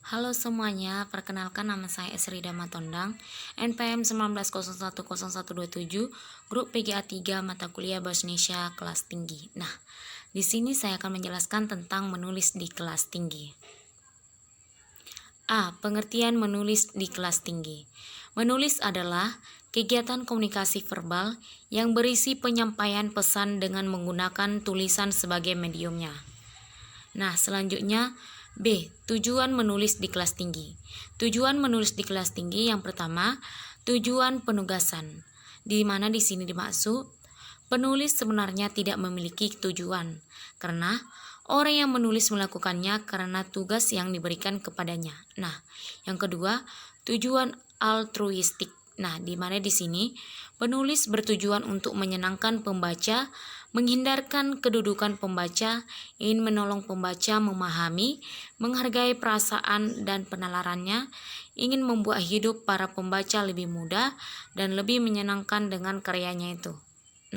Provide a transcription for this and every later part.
Halo semuanya, perkenalkan nama saya Esrida Matondang, NPM 19010127, Grup PGA 3 Mata Kuliah Bahasa Indonesia Kelas Tinggi. Nah, di sini saya akan menjelaskan tentang menulis di kelas tinggi. A. Pengertian menulis di kelas tinggi. Menulis adalah kegiatan komunikasi verbal yang berisi penyampaian pesan dengan menggunakan tulisan sebagai mediumnya. Nah, selanjutnya B. Tujuan menulis di kelas tinggi. Tujuan menulis di kelas tinggi yang pertama, tujuan penugasan. Di mana di sini dimaksud penulis sebenarnya tidak memiliki tujuan karena orang yang menulis melakukannya karena tugas yang diberikan kepadanya. Nah, yang kedua, tujuan altruistik. Nah, di mana di sini penulis bertujuan untuk menyenangkan pembaca, menghindarkan kedudukan pembaca, ingin menolong pembaca memahami, menghargai perasaan dan penalarannya, ingin membuat hidup para pembaca lebih mudah dan lebih menyenangkan dengan karyanya itu.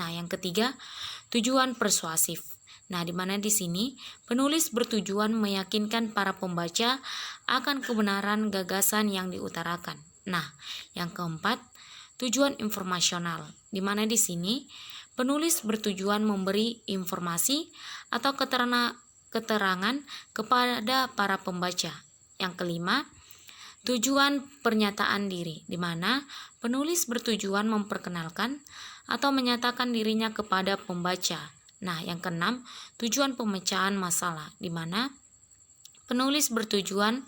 Nah, yang ketiga, tujuan persuasif. Nah, di mana di sini penulis bertujuan meyakinkan para pembaca akan kebenaran gagasan yang diutarakan. Nah, yang keempat, tujuan informasional. Di mana di sini penulis bertujuan memberi informasi atau keterangan kepada para pembaca. Yang kelima, tujuan pernyataan diri, di mana penulis bertujuan memperkenalkan atau menyatakan dirinya kepada pembaca. Nah, yang keenam, tujuan pemecahan masalah, di mana penulis bertujuan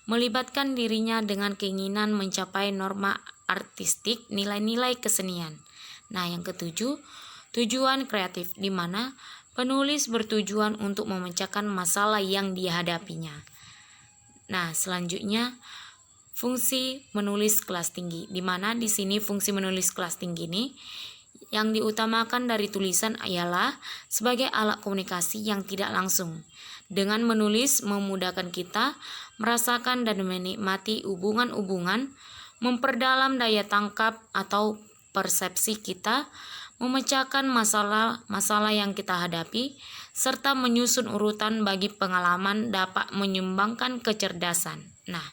melibatkan dirinya dengan keinginan mencapai norma artistik, nilai-nilai kesenian. Nah, yang ketujuh, tujuan kreatif, di mana penulis bertujuan untuk memecahkan masalah yang dihadapinya. Nah, selanjutnya fungsi menulis kelas tinggi, di mana di sini fungsi menulis kelas tinggi ini yang diutamakan dari tulisan ialah sebagai alat komunikasi yang tidak langsung. Dengan menulis memudahkan kita merasakan dan menikmati hubungan-hubungan, memperdalam daya tangkap atau persepsi kita, memecahkan masalah-masalah yang kita hadapi, serta menyusun urutan bagi pengalaman dapat menyumbangkan kecerdasan. Nah,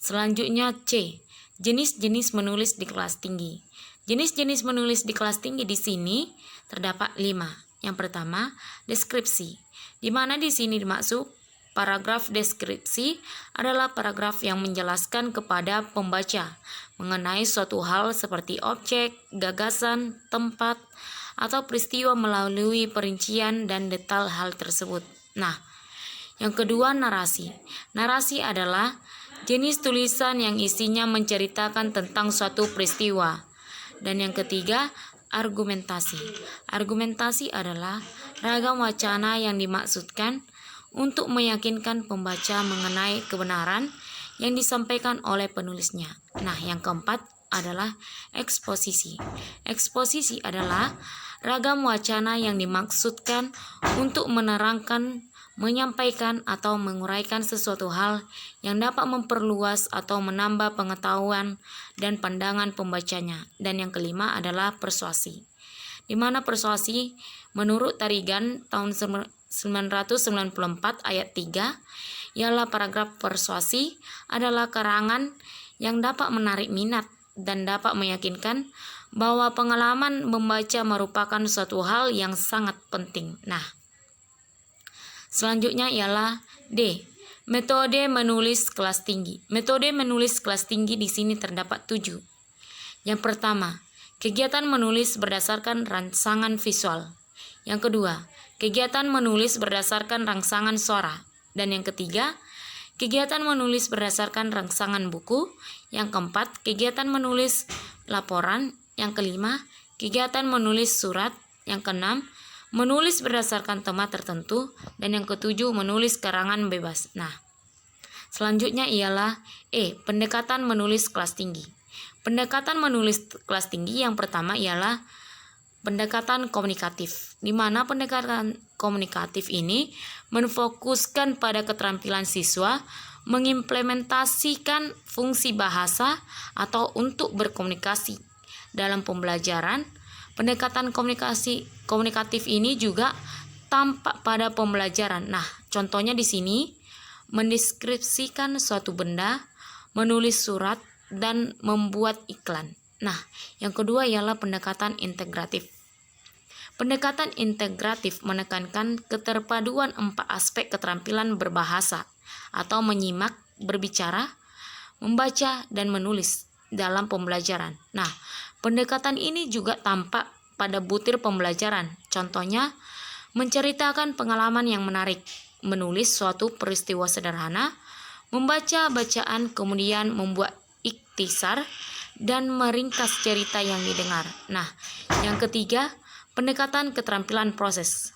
selanjutnya C. Jenis-jenis menulis di kelas tinggi. Jenis-jenis menulis di kelas tinggi di sini terdapat 5. Yang pertama, deskripsi. Di mana di sini dimaksud paragraf deskripsi adalah paragraf yang menjelaskan kepada pembaca mengenai suatu hal seperti objek, gagasan, tempat, atau peristiwa melalui perincian dan detail hal tersebut. Nah, yang kedua, narasi. Narasi adalah jenis tulisan yang isinya menceritakan tentang suatu peristiwa. Dan yang ketiga, argumentasi. Argumentasi adalah ragam wacana yang dimaksudkan untuk meyakinkan pembaca mengenai kebenaran yang disampaikan oleh penulisnya. Nah, yang keempat adalah eksposisi. Eksposisi adalah ragam wacana yang dimaksudkan untuk menerangkan, menyampaikan atau menguraikan sesuatu hal yang dapat memperluas atau menambah pengetahuan dan pandangan pembacanya. Dan yang kelima adalah persuasi, di mana persuasi menurut Tarigan tahun 994 ayat 3 ialah paragraf persuasi adalah karangan yang dapat menarik minat dan dapat meyakinkan bahwa pengalaman membaca merupakan suatu hal yang sangat penting. Nah, selanjutnya ialah D. Metode menulis kelas tinggi. Metode menulis kelas tinggi di sini terdapat 7. Yang pertama, kegiatan menulis berdasarkan rangsangan visual. Yang kedua, kegiatan menulis berdasarkan rangsangan suara. Dan yang ketiga, kegiatan menulis berdasarkan rangsangan buku. Yang keempat, kegiatan menulis laporan. Yang kelima, kegiatan menulis surat. Yang keenam, menulis berdasarkan tema tertentu. Dan yang ketujuh, menulis karangan bebas. Nah, selanjutnya ialah E. Pendekatan menulis kelas tinggi. Pendekatan menulis kelas tinggi yang pertama ialah pendekatan komunikatif, di mana pendekatan komunikatif ini menfokuskan pada keterampilan siswa mengimplementasikan fungsi bahasa atau untuk berkomunikasi dalam pembelajaran. Pendekatan komunikatif ini juga tampak pada pembelajaran. Nah, contohnya di sini mendeskripsikan suatu benda, menulis surat, dan membuat iklan. Nah, yang kedua ialah pendekatan integratif. Pendekatan integratif menekankan keterpaduan 4 aspek keterampilan berbahasa atau menyimak, berbicara, membaca, dan menulis dalam pembelajaran. Nah, pendekatan ini juga tampak pada butir pembelajaran. Contohnya, menceritakan pengalaman yang menarik, menulis suatu peristiwa sederhana, membaca bacaan, kemudian membuat ikhtisar, dan meringkas cerita yang didengar. Nah, yang ketiga, pendekatan keterampilan proses.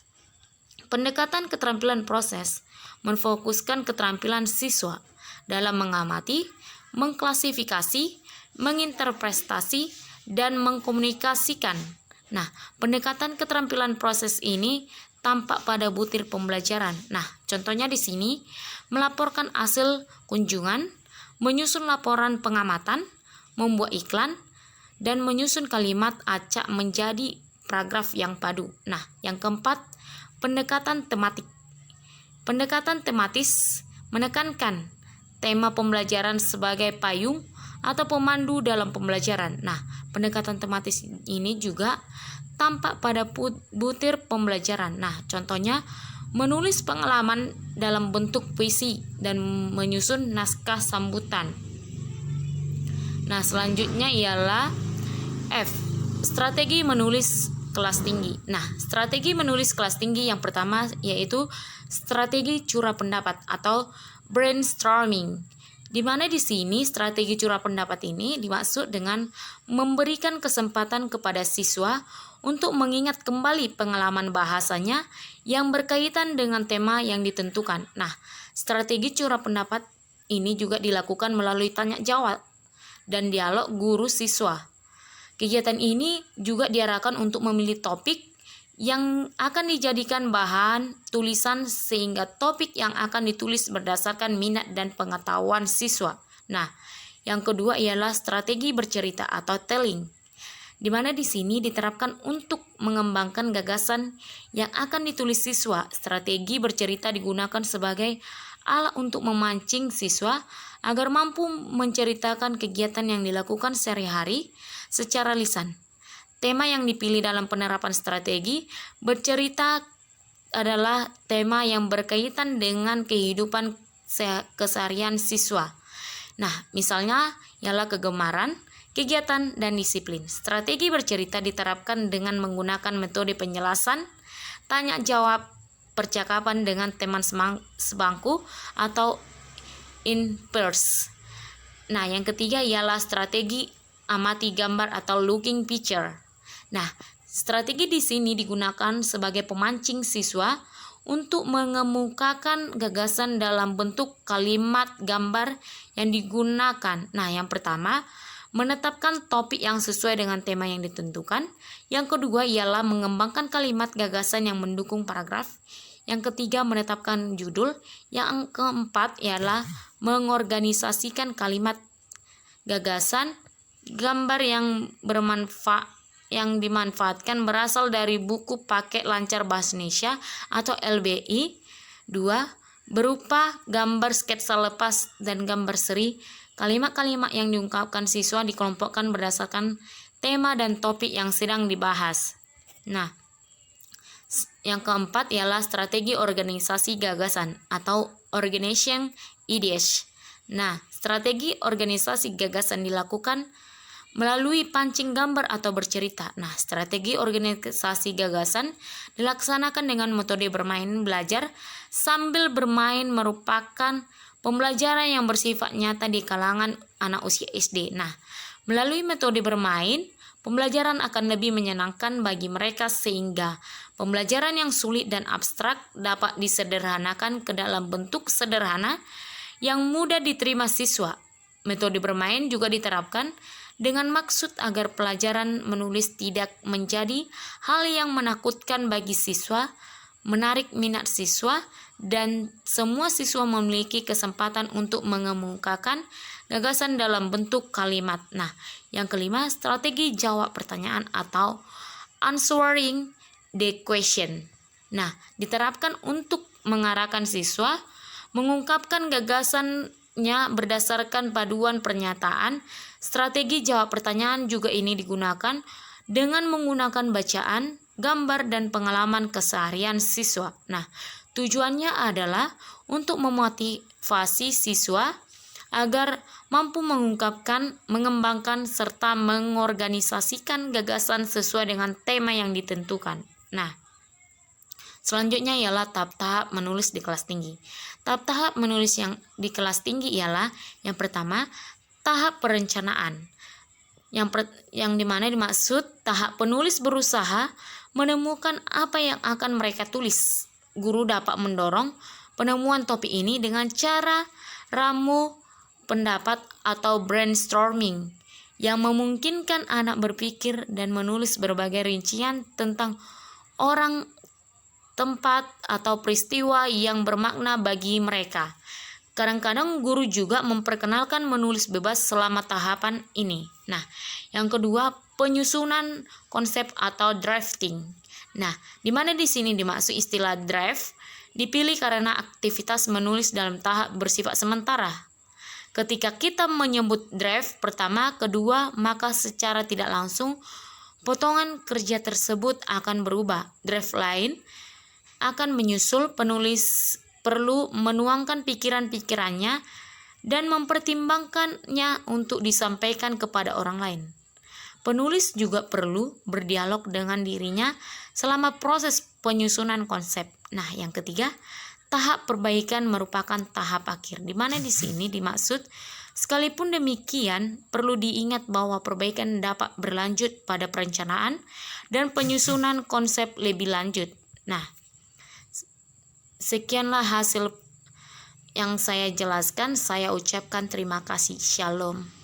Pendekatan keterampilan proses memfokuskan keterampilan siswa dalam mengamati, mengklasifikasi, menginterpretasi, dan mengkomunikasikan. Nah, pendekatan keterampilan proses ini tampak pada butir pembelajaran. Nah, contohnya di sini melaporkan hasil kunjungan, menyusun laporan pengamatan, membuat iklan, dan menyusun kalimat acak menjadi paragraf yang padu. Nah, yang keempat, pendekatan tematik. Pendekatan tematis menekankan tema pembelajaran sebagai payung atau pemandu dalam pembelajaran. Nah, pendekatan tematis ini juga tampak pada butir pembelajaran. Nah, contohnya menulis pengalaman dalam bentuk puisi dan menyusun naskah sambutan. Nah, selanjutnya ialah F, strategi menulis kelas tinggi. Nah, strategi menulis kelas tinggi yang pertama yaitu strategi curah pendapat atau brainstorming. Di mana di sini strategi curah pendapat ini dimaksud dengan memberikan kesempatan kepada siswa untuk mengingat kembali pengalaman bahasanya yang berkaitan dengan tema yang ditentukan. Nah, strategi curah pendapat ini juga dilakukan melalui tanya jawab dan dialog guru siswa. Kegiatan ini juga diarahkan untuk memilih topik yang akan dijadikan bahan tulisan sehingga topik yang akan ditulis berdasarkan minat dan pengetahuan siswa. Nah, yang kedua ialah strategi bercerita atau telling, di mana di sini diterapkan untuk mengembangkan gagasan yang akan ditulis siswa. Strategi bercerita digunakan sebagai alat untuk memancing siswa agar mampu menceritakan kegiatan yang dilakukan sehari-hari secara lisan. Tema yang dipilih dalam penerapan strategi bercerita adalah tema yang berkaitan dengan kehidupan keseharian siswa. Nah, misalnya ialah kegemaran, kegiatan, dan disiplin. Strategi bercerita diterapkan dengan menggunakan metode penjelasan, tanya jawab, percakapan dengan teman sebangku atau in pairs. Nah, yang ketiga ialah strategi amati gambar atau looking picture. Nah, strategi di sini digunakan sebagai pemancing siswa untuk mengemukakan gagasan dalam bentuk kalimat gambar yang digunakan. Nah, yang pertama, menetapkan topik yang sesuai dengan tema yang ditentukan. Yang kedua ialah mengembangkan kalimat gagasan yang mendukung paragraf. Yang ketiga, menetapkan judul. Yang keempat ialah mengorganisasikan kalimat gagasan. Gambar yang dimanfaatkan berasal dari buku Paket Lancar Bahasa Indonesia atau LBI. 2. Berupa gambar sketsa lepas dan gambar seri. Kalimat-kalimat yang diungkapkan siswa dikelompokkan berdasarkan tema dan topik yang sedang dibahas. Nah, yang keempat ialah strategi organisasi gagasan atau organization ideas. Nah, strategi organisasi gagasan dilakukan melalui pancing gambar atau bercerita. Nah, strategi organisasi gagasan dilaksanakan dengan metode bermain belajar sambil bermain merupakan pembelajaran yang bersifat nyata di kalangan anak usia SD. Nah, melalui metode bermain, pembelajaran akan lebih menyenangkan bagi mereka sehingga pembelajaran yang sulit dan abstrak dapat disederhanakan ke dalam bentuk sederhana yang mudah diterima siswa. Metode bermain juga diterapkan dengan maksud agar pelajaran menulis tidak menjadi hal yang menakutkan bagi siswa, menarik minat siswa, dan semua siswa memiliki kesempatan untuk mengemukakan gagasan dalam bentuk kalimat. Nah, yang kelima, strategi jawab pertanyaan atau answering the question. Nah, diterapkan untuk mengarahkan siswa Mengungkapkan gagasannya berdasarkan paduan pernyataan, strategi jawab pertanyaan juga ini digunakan dengan menggunakan bacaan, gambar, dan pengalaman keseharian siswa. Nah, tujuannya adalah untuk memotivasi siswa agar mampu mengungkapkan, mengembangkan, serta mengorganisasikan gagasan sesuai dengan tema yang ditentukan. Nah, selanjutnya ialah tahap-tahap menulis di kelas tinggi. Tahap-tahap menulis yang di kelas tinggi ialah yang pertama, tahap perencanaan. Yang dimana dimaksud tahap penulis berusaha menemukan apa yang akan mereka tulis. Guru dapat mendorong penemuan topik ini dengan cara ramu pendapat atau brainstorming yang memungkinkan anak berpikir dan menulis berbagai rincian tentang orang, tempat, atau peristiwa yang bermakna bagi mereka. Kadang-kadang guru juga memperkenalkan menulis bebas selama tahapan ini. Nah, yang kedua, penyusunan konsep atau drafting. Nah, di mana di sini dimaksud istilah draft dipilih karena aktivitas menulis dalam tahap bersifat sementara. Ketika kita menyebut draft pertama, kedua, maka secara tidak langsung potongan kerja tersebut akan berubah. Draft lain akan menyusul, penulis perlu menuangkan pikiran-pikirannya dan mempertimbangkannya untuk disampaikan kepada orang lain. Penulis juga perlu berdialog dengan dirinya selama proses penyusunan konsep. Nah, yang ketiga, tahap perbaikan merupakan tahap akhir, di mana di sini dimaksud sekalipun demikian perlu diingat bahwa perbaikan dapat berlanjut pada perencanaan dan penyusunan konsep lebih lanjut. Nah, sekianlah hasil yang saya jelaskan. Saya ucapkan terima kasih. Shalom.